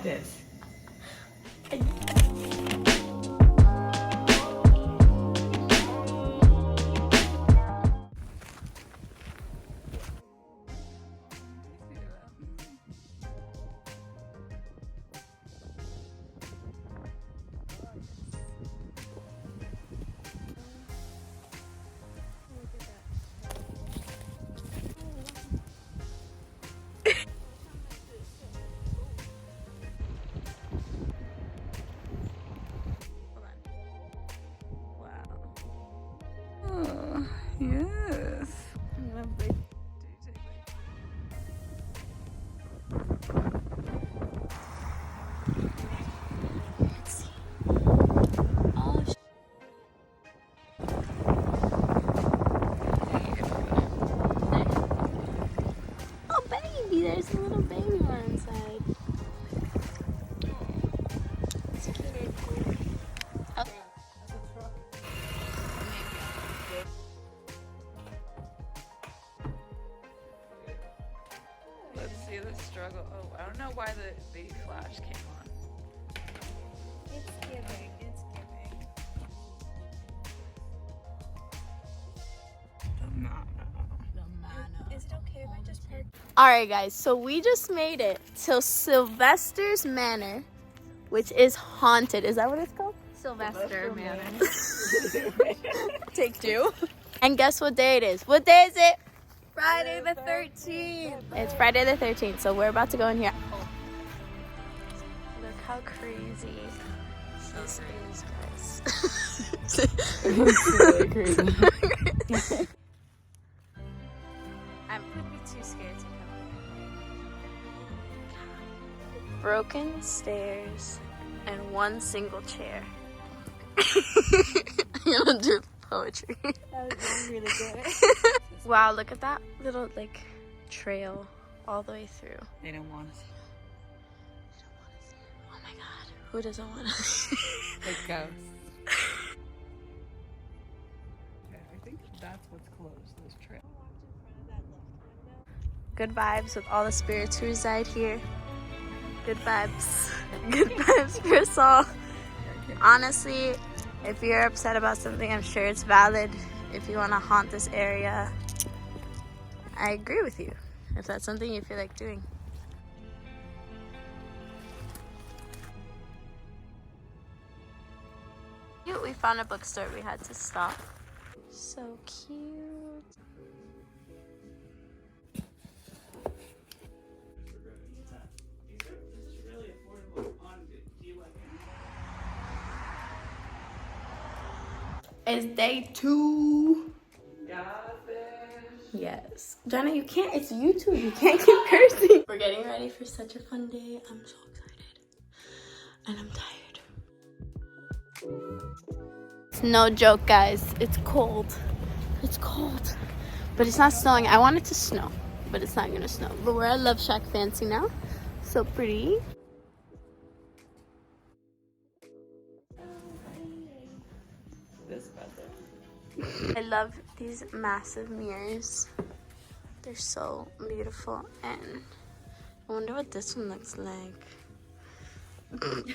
this. Oh, yes. Oh, baby, there's a little baby one inside. It's cute. Oh. Let's see the struggle. Oh, I don't know why the flash came on. It's giving. It's giving. Is it okay if I just park? Alright guys, so we just made it to Sylvester's Manor, which is haunted. Is that what it's called? Sylvester Manor. Take two. And guess what day it is? What day is it? Friday the 13th. It's Friday the 13th, so we're about to go in here. Look how crazy this is, guys. It's really crazy. I'm gonna be too scared to come here. Broken stairs and one single chair. I'm gonna do poetry. That was really good. Wow, look at that little like trail all the way through. They don't want to see Oh my god, who doesn't want to? the ghosts. I think that's what's closed, this trail. Good vibes with all the spirits who reside here. Good vibes. Good vibes for us all. Honestly, if you're upset about something, I'm sure it's valid. If you want to haunt this area, I agree with you. If that's something you feel like doing. We found a bookstore, we had to stop. So cute. It's day 2. Got this. Yes. Jenna, you can't, it's YouTube. You can't keep cursing. We're getting ready for such a fun day. I'm so excited. And I'm tired. It's no joke, guys. It's cold. It's cold. But it's not snowing. I want it to snow, but it's not gonna snow. But we're at Love Shack Fancy now. So pretty. I love these massive mirrors. They're so beautiful, and I wonder what this one looks like. Good.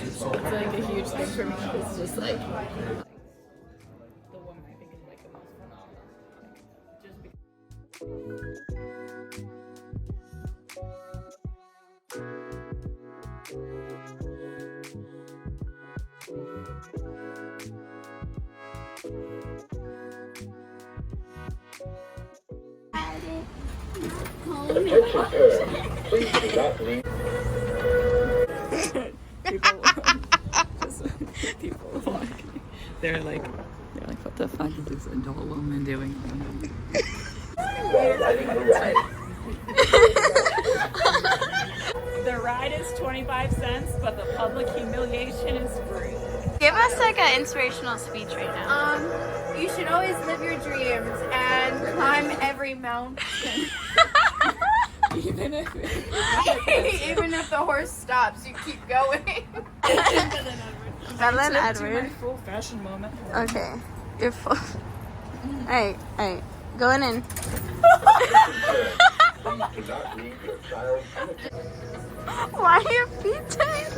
It's like a huge thing for me. It's just like the woman I think is like the most phenomenal. Just Please do not leave. people they're like, what the fuck is this adult woman doing? The ride is 25 cents, but the public humiliation is free. Give us like an inspirational speech right now. You should always live your dreams and climb every mountain. Even if Even if the horse stops, you keep going. Bella and my Edward. full fashion moment. Okay, you're full. Alright, going in. Please do not leave your child unattended. Why are your feet tight?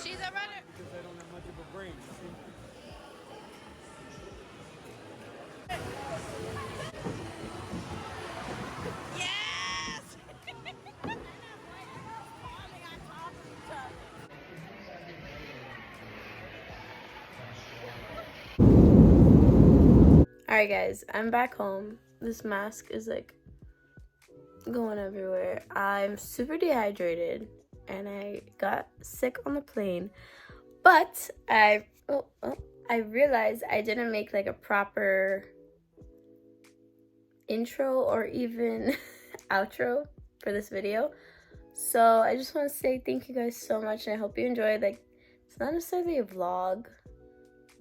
She's a runner. Alright guys, I'm back home. This mask is like going everywhere. I'm super dehydrated and I got sick on the plane. But I realized I didn't make like a proper intro or even outro for this video. So I just want to say thank you guys so much and I hope you enjoyed. Like, it's not necessarily a vlog,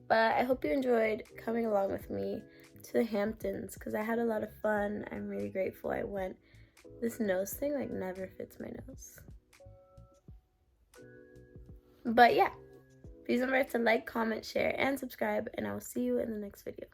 but I hope you enjoyed coming along with me to the Hamptons because I had a lot of fun. I'm really grateful I went. This nose thing like never fits my nose. But yeah, please don't forget to like, comment, share, and subscribe, and I will see you in the next video.